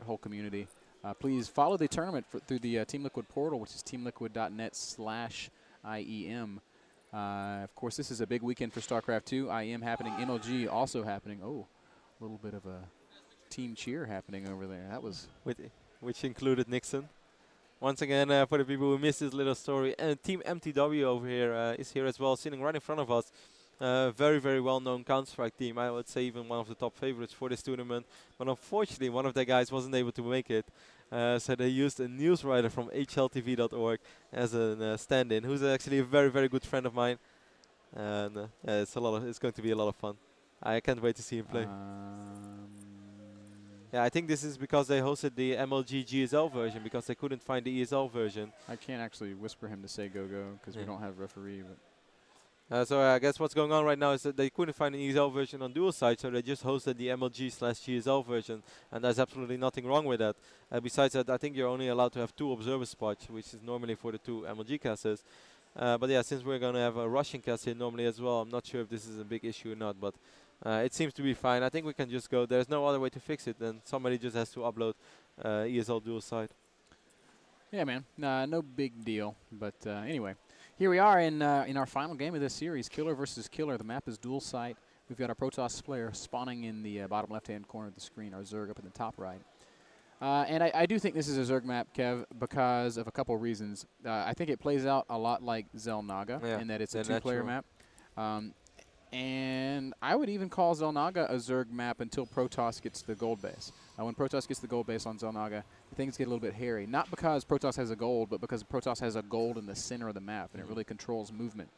whole community. Please follow the tournament through the Team Liquid portal, which is teamliquid.net/IEM. Of course, this is a big weekend for Starcraft 2. IEM happening, MLG also happening. Oh, a little bit of a team cheer happening over there. That was which included Nixon. Once again, for the people who missed this little story, and Team MTW over here is here as well, sitting right in front of us. Very, very well-known Counter-Strike team. I would say even one of the top favorites for this tournament. But unfortunately, one of their guys wasn't able to make it. So they used a news writer from hltv.org as a stand-in, who's actually a very, very good friend of mine. And it's going to be a lot of fun. I can't wait to see him play. Yeah, I think this is because they hosted the MLG GSL version because they couldn't find the ESL version. I can't actually whisper him to say go-go because we don't have a referee. But so I guess what's going on right now is that they couldn't find an ESL version on dual side, so they just hosted the MLG/GSL version, and there's absolutely nothing wrong with that. Besides that, I think you're only allowed to have 2 observer spots, which is normally for the 2 MLG casters. But yeah, since we're going to have a Russian cast here normally as well, I'm not sure if this is a big issue or not, but it seems to be fine. I think we can just go. There's no other way to fix it, then somebody just has to upload ESL dual side. Yeah, man, no big deal. But anyway. Here we are in our final game of this series, Killer versus Killer. The map is dual site. We've got our Protoss player spawning in the bottom left-hand corner of the screen, our Zerg up in the top right. And I do think this is a Zerg map, Kev, because of a couple of reasons. I think it plays out a lot like Zelnaga in that it's a 2-player map. And I would even call Zelnaga a Zerg map until Protoss gets the gold base. When Protoss gets the gold base on Zelnaga, things get a little bit hairy. Not because Protoss has a gold, but because Protoss has a gold in the center of the map, and it really controls movement.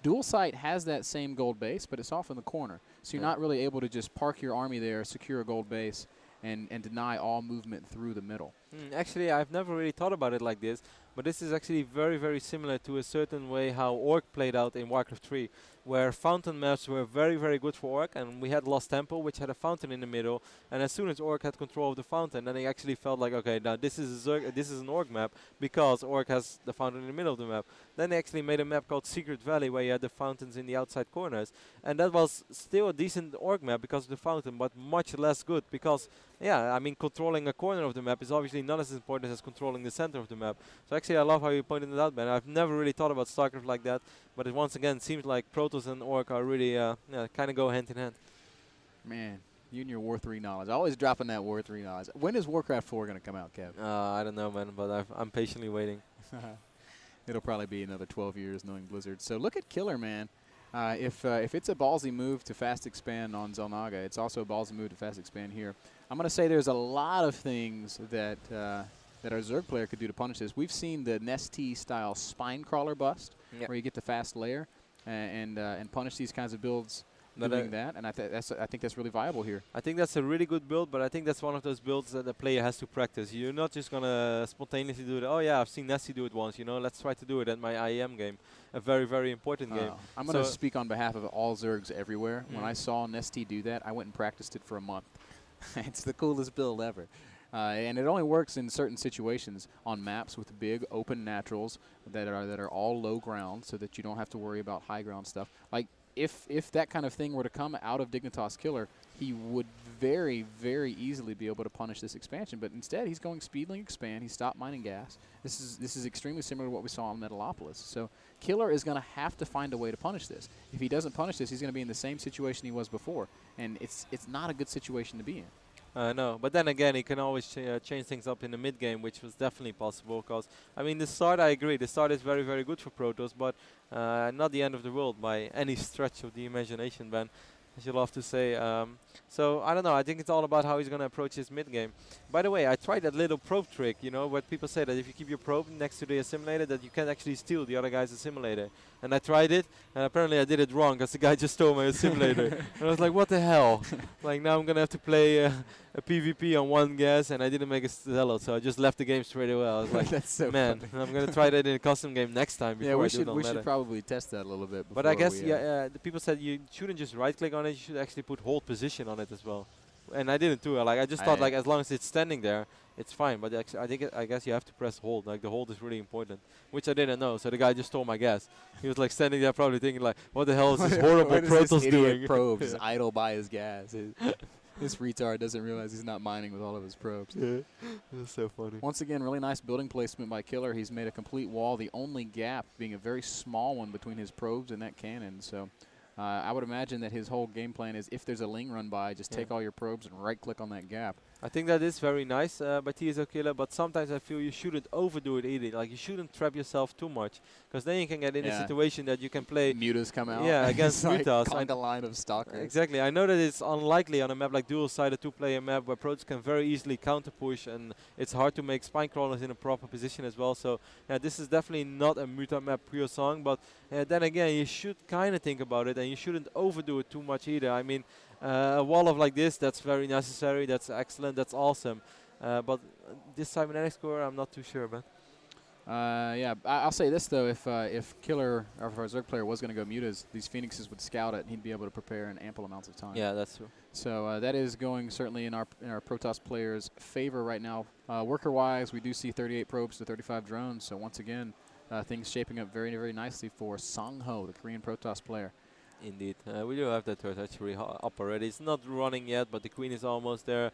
Dual Site has that same gold base, but it's off in the corner. So you're not really able to just park your army there, secure a gold base, and deny all movement through the middle. Actually, I've never really thought about it like this, but this is actually very, very similar to a certain way how Orc played out in Warcraft 3, where fountain maps were very, very good for Orc, and we had Lost Temple, which had a fountain in the middle, and as soon as Orc had control of the fountain, then he actually felt like, okay, now this is an Orc map, because Orc has the fountain in the middle of the map. Then they actually made a map called Secret Valley, where you had the fountains in the outside corners, and that was still a decent Orc map because of the fountain, but much less good, because, yeah, I mean, controlling a corner of the map is obviously not as important as controlling the center of the map. So actually, I love how you pointed it out, Ben. I've never really thought about StarCraft like that, but it once again seems like Protoss and Orc are really kind of go hand in hand. Man, you and your War 3 knowledge. Always dropping that War 3 knowledge. When is Warcraft 4 going to come out, Kev? I don't know, man, but I'm patiently waiting. It'll probably be another 12 years knowing Blizzard. So look at Killer, man. If it's a ballsy move to fast expand on Zelnaga, it's also a ballsy move to fast expand here. I'm going to say there's a lot of things that that our Zerg player could do to punish this. We've seen the Nestea style spine crawler bust, where you get the fast layer and punish these kinds of builds doing that, and I think that's really viable here. I think that's a really good build, but I think that's one of those builds that the player has to practice. You're not just gonna spontaneously do it. Oh yeah, I've seen Nestea do it once. You know, let's try to do it at my IEM game, a very, very important game. I'm gonna speak on behalf of all Zergs everywhere. When I saw Nestea do that, I went and practiced it for a month. It's the coolest build ever. And it only works in certain situations on maps with big open naturals that are all low ground, so that you don't have to worry about high ground stuff. Like if that kind of thing were to come out of Dignitas Killer, he would very, very easily be able to punish this expansion. But instead, he's going Speedling Expand. He stopped mining gas. This is extremely similar to what we saw on Metalopolis. So Killer is going to have to find a way to punish this. If he doesn't punish this, he's going to be in the same situation he was before, and it's not a good situation to be in. No, but then again, he can always change things up in the mid game, which was definitely possible. Because I mean, the start, I agree, the start is very, very good for Protoss, but not the end of the world by any stretch of the imagination, Ben, as you love to say. So I don't know. I think it's all about how he's going to approach his mid game. By the way, I tried that little probe trick, you know, where people say that if you keep your probe next to the assimilator, that you can actually steal the other guy's assimilator. And I tried it, and apparently I did it wrong, because the guy just stole my assimilator. And I was like, what the hell? Like, now I'm going to have to play a PvP on one gas, and I didn't make a sellout, so I just left the game straight away. I was like, that's so man, funny. I'm going to try that in a custom game next time. Yeah, we should probably test that a little bit. But I guess, the people said you shouldn't just right-click on it, you should actually put hold position on it as well. And I didn't do it. Like, I just thought, like, as long as it's standing there, it's fine. But I guess you have to press hold. Like, the hold is really important, which I didn't know. So the guy just stole my gas. He was like standing there, probably thinking like, "What the hell is this horrible Protoss doing?" Probe just idle by his gas. This retard doesn't realize he's not mining with all of his probes. Yeah, that's so funny. Once again, really nice building placement by Killer. He's made a complete wall, the only gap being a very small one between his probes and that cannon. So I would imagine that his whole game plan is if there's a Ling run by, just take all your probes and right-click on that gap. I think that is very nice by TSLKiller, but sometimes I feel you shouldn't overdo it either. Like, you shouldn't trap yourself too much, because then you can get in a situation that you can play... Mutas come out. Yeah, against Mutas. Like conga line of stalkers. Exactly. I know that it's unlikely on a map like dual-sided two-player map where Protoss can very easily counter-push, and it's hard to make spine crawlers in a proper position as well. So, yeah, this is definitely not a Muta map pure song, but then again, you should kind of think about it, and you shouldn't overdo it too much either. I mean, a wall of like this, that's very necessary, that's excellent, that's awesome. But this cybernetics core, I'm not too sure about. Yeah, I'll say this though: if Killer or if our Zerg player was going to go mutas, these Phoenixes would scout it, and he'd be able to prepare in ample amounts of time. Yeah, that's true. So that is going certainly in our Protoss players' favor right now. Worker-wise, we do see 38 probes to 35 drones. So once again, things shaping up very, very nicely for Songho, the Korean Protoss player. Indeed. We do have that turret actually up already. It's not running yet, but the Queen is almost there.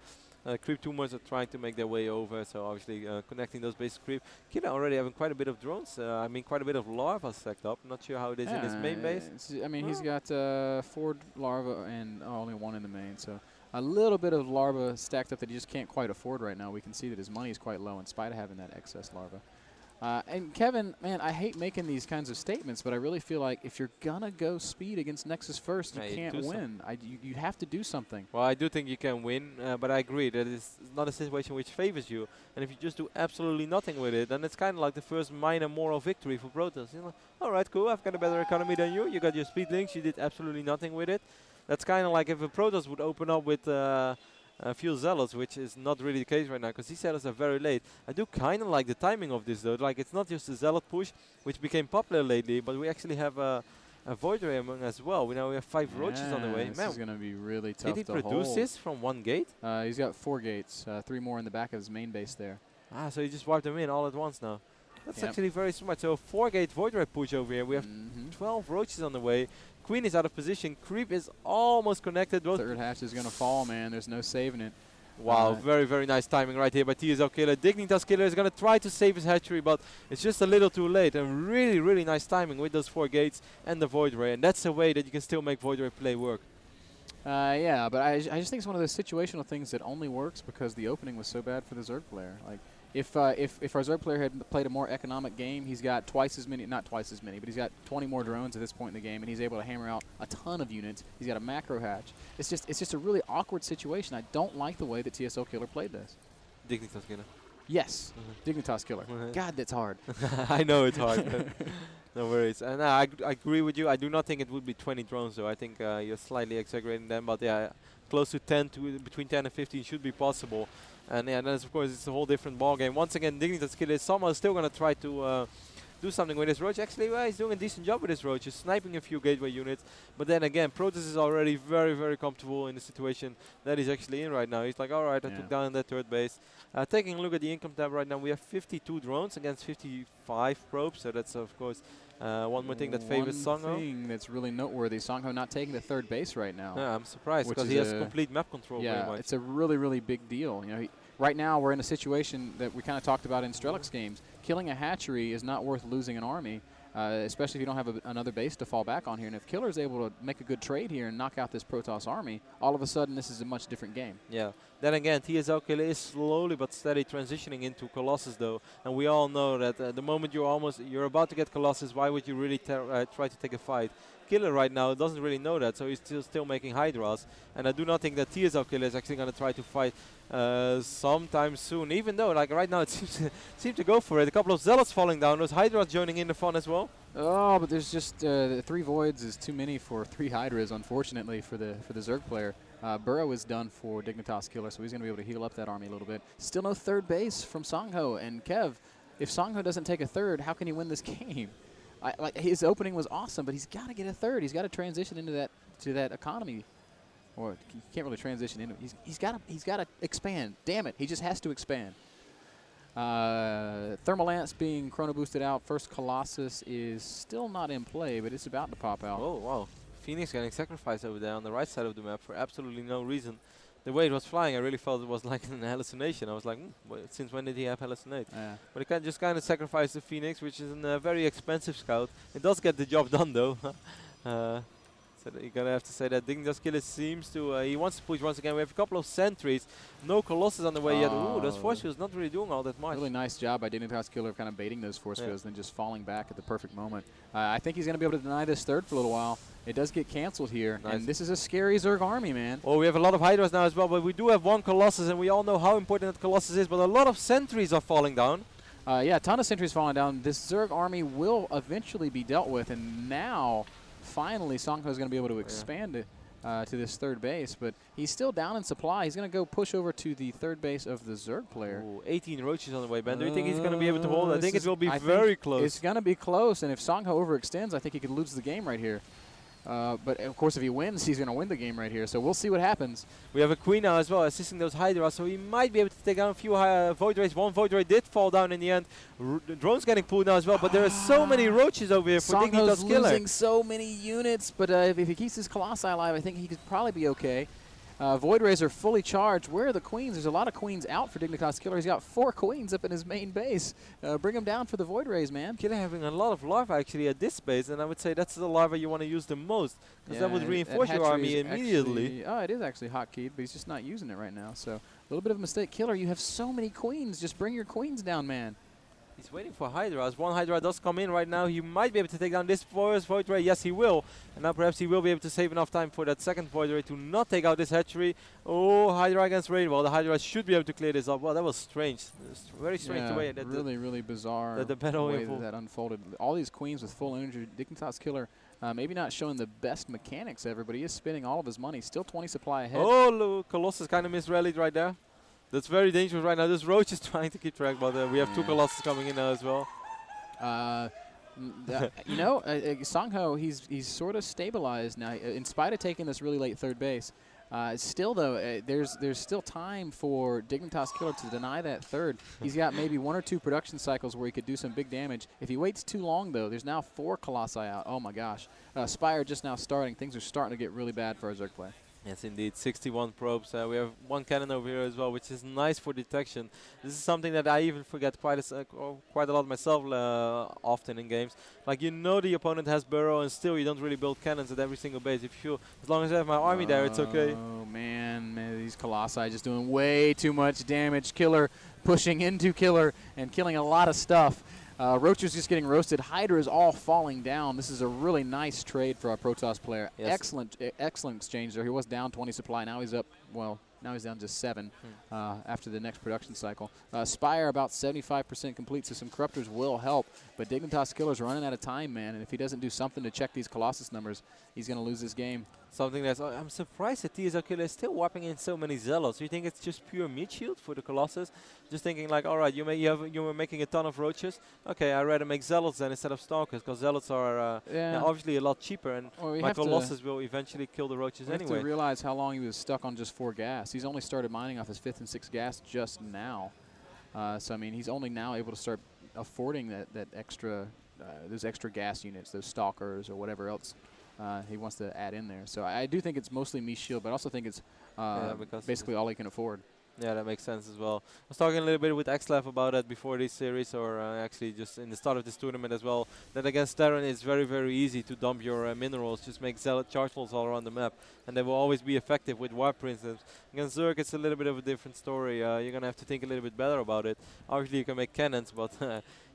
Creep tumors are trying to make their way over, so obviously connecting those basic creep. Killer already having quite a bit of drones. I mean, quite a bit of larva stacked up. Not sure how it is in his main base. I mean, he's got 4 larva and only 1 in the main, so a little bit of larva stacked up that he just can't quite afford right now. We can see that his money is quite low in spite of having that excess larva. And Kevin, man, I hate making these kinds of statements, but I really feel like if you're gonna go speed against Nexus first, you can't win. You have to do something. Well, I do think you can win, but I agree that it's not a situation which favors you. And if you just do absolutely nothing with it, then it's kind of like the first minor moral victory for Protoss. You know, all right, cool, I've got a better economy than you. You got your speed links, you did absolutely nothing with it. That's kind of like if a Protoss would open up with few zealots, which is not really the case right now because these zealots are very late. I do kind of like the timing of this though. Like, it's not just a zealot push, which became popular lately, but we actually have a Void Ray among as well. We have 5 roaches on the way. This is going to be really tough to hold. Did he produce this from 1 gate? He's got 4 gates, 3 more in the back of his main base there. Ah, so he just wiped them in all at once now. That's actually very smart. So a 4-gate Void Ray push over here. We have 12 roaches on the way. Queen is out of position. Creep is almost connected. Third hatch is going to fall, man. There's no saving it. Wow, very, very nice timing right here by TSLKiller. Dignitas Killer is going to try to save his hatchery, but it's just a little too late. And really, really nice timing with those 4 gates and the Void Ray. And that's a way that you can still make Void Ray play work. Yeah, but I just think it's one of those situational things that only works because the opening was so bad for the Zerg player. Like, if our Zerg player had played a more economic game, he's got twice as many, not twice as many, but he's got 20 more drones at this point in the game, and he's able to hammer out a ton of units. He's got a macro hatch. It's just a really awkward situation. I don't like the way that TSLKiller played this. Dignitas Killer. Yes, Dignitas Killer. God, that's hard. I know it's hard. No worries. And I agree with you. I do not think it would be 20 drones, though. I think you're slightly exaggerating them, but yeah, close to 10, between 10 and 15 should be possible. And yeah, then of course it's a whole different ball game. Once again, Dignitas Killer is somehow still going to try to do something with his Roach. Actually, well, he's doing a decent job with his Roach. He's sniping a few gateway units. But then again, Protoss is already very, very comfortable in the situation that he's actually in right now. He's like, all right, I took down that third base. Taking a look at the income tab right now, we have 52 drones against 55 probes. So that's, of course, one more thing that favors Songho. One thing that's really noteworthy, Songho not taking the third base right now. Yeah, I'm surprised because he has complete map control. Yeah, it's a really, really big deal. You know, right now we're in a situation that we kind of talked about in Strelix games. Killing a hatchery is not worth losing an army, especially if you don't have another base to fall back on here. And if Killer is able to make a good trade here and knock out this Protoss army, all of a sudden this is a much different game. Yeah. Then again, TSLKiller is slowly but steady transitioning into Colossus, though, and we all know that the moment you're about to get Colossus, why would you really try to take a fight? Killer right now doesn't really know that, so he's still making Hydras, and I do not think that TSLKiller is actually going to try to fight sometime soon, even though like right now it seems to go for it. A couple of Zealots falling down, those Hydras joining in the fun as well. Oh, but there's just 3 Voids is too many for 3 Hydras, unfortunately, for the Zerg player. Burrow is done for Dignitas Killer, so he's going to be able to heal up that army a little bit. Still no third base from Songho, and Kev, if Songho doesn't take a third, how can he win this game? Like his opening was awesome, but he's got to get a third. He's got to transition into that economy, or he can't really transition into it. He's got to expand. Damn it, he just has to expand. Thermal Lance being chrono boosted out. First Colossus is still not in play, but it's about to pop out. Oh wow, Phoenix getting sacrificed over there on the right side of the map for absolutely no reason. the way it was flying, I really felt it was like an hallucination. I was like, since when did he have hallucinate? Yeah. But he just kind of sacrificed the Phoenix, which is a very expensive scout. It does get the job done though. So you're gonna have to say that DKiller seems to, he wants to push once again. We have a couple of sentries, no Colossus on the way yet. Ooh, those force fields not really doing all that much. Really nice job by DKiller kind of baiting those force fields and then just falling back at the perfect moment. I think he's gonna be able to deny this third for a little while. It does get canceled here, and this is a scary Zerg army, man. Well, we have a lot of Hydras now as well, but we do have one Colossus, and we all know how important that Colossus is, but a lot of sentries are falling down. Yeah, a ton of sentries falling down. This Zerg army will eventually be dealt with, and now, finally, Songho is going to be able to expand it to this third base, but he's still down in supply. He's going to go push over to the third base of the Zerg player. Ooh, 18 roaches on the way, Ben. Do you think he's going to be able to hold? I think it will be very close. It's going to be close, and if Songho overextends, I think he could lose the game right here. But of course, if he wins, he's going to win the game right here. So we'll see what happens. We have a Queen now as well, assisting those Hydras, so he might be able to take down a few Void Rays. One Void Ray did fall down in the end. The drone's getting pulled now as well, but there are so many roaches over here for Dignitas Killer. Losing so many units, but if he keeps his Colossi alive, I think he could probably be okay. Void Rays are fully charged. Where are the Queens? There's a lot of Queens out for Dignitas Killer. He's got 4 Queens up in his main base. Bring him down for the Void Rays, man. Killer having a lot of larvae actually at this base, and I would say that's the larva you want to use the most, because that would reinforce your army immediately. Oh, it is actually hotkeyed, but he's just not using it right now. So a little bit of a mistake. Killer, you have so many Queens. Just bring your Queens down, man. He's waiting for Hydras. One Hydra does come in right now. He might be able to take down this first Void Ray. Yes, he will. And now perhaps he will be able to save enough time for that second Void Ray to not take out this hatchery. Oh, Hydra against Raid. Well, the Hydra should be able to clear this up. Well, that was strange. Very strange the way that really bizarre the battle way that unfolded. All these Queens with full energy. Dignitas Killer maybe not showing the best mechanics ever, but he is spending all of his money. Still 20 supply ahead. Oh, look, Colossus kind of misrallied right there. That's very dangerous right now. This Roach is trying to keep track, but we have 2 Colossus coming in now as well. You know, Songho, he's sort of stabilized now, in spite of taking this really late third base. Still, though, there's still time for Dignitas Killer to deny that third. He's got maybe 1 or 2 production cycles where he could do some big damage. If he waits too long, though, there's now 4 Colossi out. Oh, my gosh. Spire just now starting. Things are starting to get really bad for our Zerg play. Yes, indeed. 61 probes. We have 1 cannon over here as well, which is nice for detection. This is something that I even forget quite a lot myself often in games. Like, you know the opponent has burrow, and still you don't really build cannons at every single base. If you, as long as I have my army there, it's okay. Oh, man, these Colossi just doing way too much damage. Killer pushing into Killer and killing a lot of stuff. Roacher's just getting roasted. Hydra is all falling down. This is a really nice trade for our Protoss player. Yes. Excellent exchange there. He was down 20 supply. Now he's up, well, now he's down just 7 after the next production cycle. Spire about 75% complete, so some Corruptors will help. But Dignitas Killer's running out of time, man. And if he doesn't do something to check these Colossus numbers, he's going to lose this game. Something that's, I'm surprised that TSLKiller is still wiping in so many Zealots. Do you think it's just pure meat shield for the Colossus? Just thinking like, all right, you were making a ton of Roaches. Okay, I'd rather make Zealots then instead of Stalkers, because Zealots are obviously a lot cheaper, and my Colossus will eventually kill the Roaches anyway. You have to realize how long he was stuck on just 4 gas. He's only started mining off his 5th and 6th gas just now. So, I mean, he's only now able to start affording that extra, those extra gas units, those Stalkers or whatever else he wants to add in there. So I do think it's mostly me shield, but I also think it's basically all he can afford. Yeah, that makes sense as well. I was talking a little bit with XLab about that before this series, or actually just in the start of this tournament as well, that against Terran it's very, very easy to dump your minerals, just make Zealot charge balls all around the map, and they will always be effective with Warp, for instance. Against Zerg it's a little bit of a different story. You're going to have to think a little bit better about it. Obviously you can make cannons, but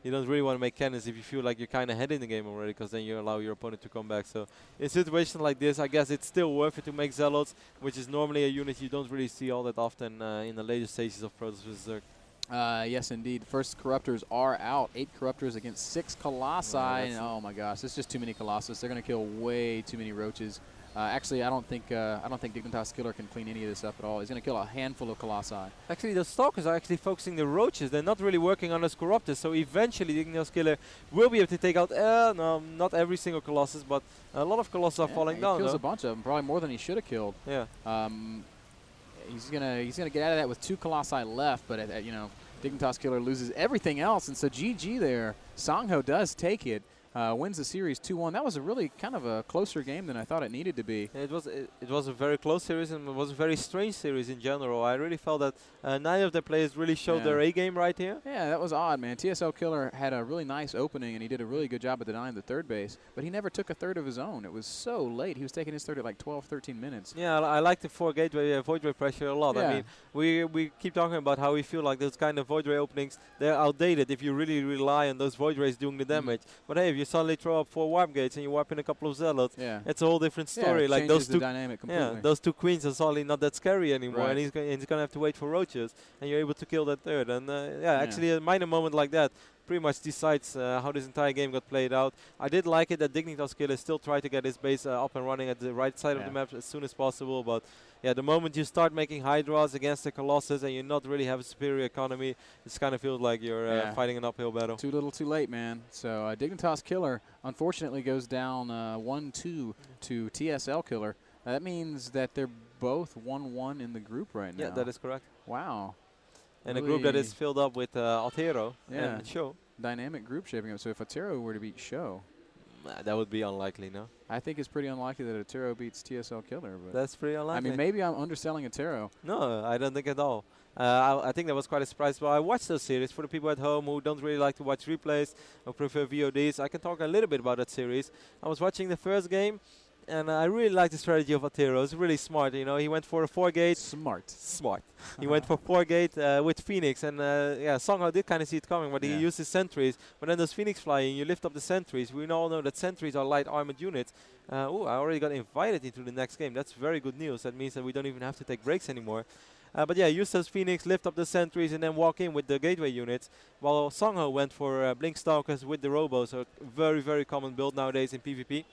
you don't really want to make cannons if you feel like you're kind of ahead in the game already, because then you allow your opponent to come back. So in a situation like this, I guess it's still worth it to make Zealots, which is normally a unit you don't really see all that often in the later stages of Protoss vs Zerg. Yes, indeed. First Corruptors are out. 8 Corruptors against 6 Colossi. And oh my gosh, it's just too many Colossus. They're going to kill way too many Roaches. Actually, I don't think Dignitas Killer can clean any of this up at all. He's going to kill a handful of Colossi. Actually, the Stalkers are actually focusing the Roaches. They're not really working on those Corruptors, so eventually Dignitas Killer will be able to take out, no, not every single Colossus, but a lot of Colossus are falling down. He kills a bunch of them, probably more than he should have killed. Yeah. He's gonna get out of that with 2 Colossi left, but you know, Dignitas Killer loses everything else, and so GG there. Songho does take it. wins the series 2-1. That was a really kind of a closer game than I thought it needed to be. It was a very close series, and it was a very strange series in general. I really felt that none of the players really showed their A game right here. Yeah, that was odd, man. TSLKiller had a really nice opening, and he did a really good job at denying the third base, but he never took a third of his own. It was so late. He was taking his third at like 12, 13 minutes. Yeah, I like the 4 gateway void ray pressure a lot. Yeah. I mean, we keep talking about how we feel like those kind of void ray openings, they're outdated if you really rely on those void rays doing the damage. But hey, if you suddenly throw up 4 warp gates and you warp in a couple of zealots, it's a whole different story. Yeah, like those two, dynamic completely. those 2 queens are suddenly not that scary anymore, and he's gonna have to wait for roaches, and you're able to kill that third. And actually, a minor moment like that pretty much decides how this entire game got played out. I did like it that Dignitas Killer still tried to get his base up and running at the right side of the map as soon as possible, but yeah, the moment you start making Hydras against the Colossus and you not really have a superior economy, it kind of feels like you're fighting an uphill battle. Too little, too late, man. So Dignitas Killer, unfortunately, goes down 1-2 to TSLKiller. That means that they're both 1-1 in the group right now. Yeah, that is correct. Wow. And a group that is filled up with Altero and Show. Dynamic group shaping up. So if Altero were to beat Show, that would be unlikely, no? I think it's pretty unlikely that Altero beats TSLKiller. But that's pretty unlikely. I mean, maybe I'm underselling Altero. No, I don't think at all. I think that was quite a surprise. Well, I watched those series. For the people at home who don't really like to watch replays or prefer VODs, I can talk a little bit about that series. I was watching the first game, and I really like the strategy of Altero. It's really smart. You know, he went for a 4-gate. Smart. He went for 4-gate with Phoenix, and Songhao did kind of see it coming, but he used his sentries. But then those Phoenix flying, you lift up the sentries. We all know that sentries are light armored units. I already got invited into the next game. That's very good news. That means that we don't even have to take breaks anymore. But yeah, use those Phoenix, lift up the sentries, and then walk in with the gateway units. While Songhao went for Blink Stalkers with the Robo, so very, very common build nowadays in PvP.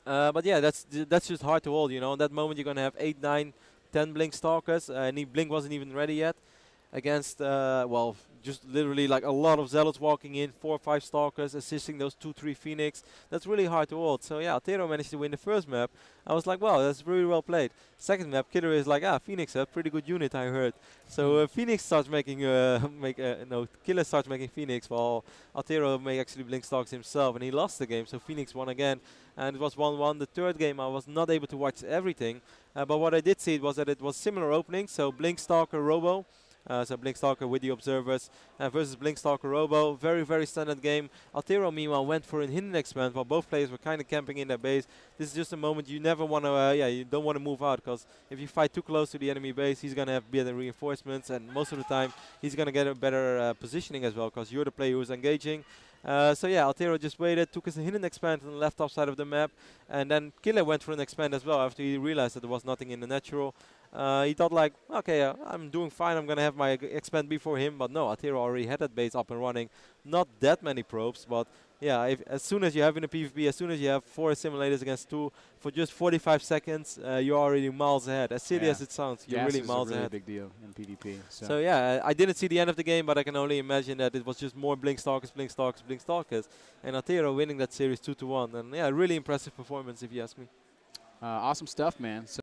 But yeah, that's just hard to hold, you know. In that moment, you're going to have 8, 9, 10 Blink Stalkers, and Blink wasn't even ready yet. Against, well, just literally like a lot of Zealots walking in, 4 or 5 Stalkers, assisting those 2, 3 Phoenix. That's really hard to hold. So yeah, Altero managed to win the first map. I was like, wow, that's really well played. Second map, Killer is like, Phoenix, a pretty good unit, I heard. So Phoenix starts making, Killer starts making Phoenix, while Altero may actually Blink Stalks himself, and he lost the game. So Phoenix won again, and it was 1-1. The third game, I was not able to watch everything, but what I did see was that it was similar openings. So Blink Stalker Robo. So Blink Stalker with the Observers versus Blink Stalker Robo. Very, very standard game. Altero, meanwhile, went for a hidden expand while both players were kind of camping in their base. This is just a moment you never want to, you don't want to move out, because if you fight too close to the enemy base, he's going to have better reinforcements, and most of the time he's going to get a better positioning as well, because you're the player who's engaging. So yeah, Altero just waited, took his hidden expand on the left top side of the map, and then Killer went for an expand as well after he realized that there was nothing in the natural. He thought like, okay, I'm doing fine, I'm going to have my expand before him, but no, Altero already had that base up and running. Not that many probes, but yeah, as soon as you have in a PvP, as soon as you have 4 simulators against 2 for just 45 seconds, you're already miles ahead. As silly as it sounds, you're really miles ahead. Big deal in PvP. So yeah, I didn't see the end of the game, but I can only imagine that it was just more Blink Stalkers, Blink Stalkers, Blink Stalkers, and Altero winning that series 2-1. And yeah, really impressive performance if you ask me. Awesome stuff, man. So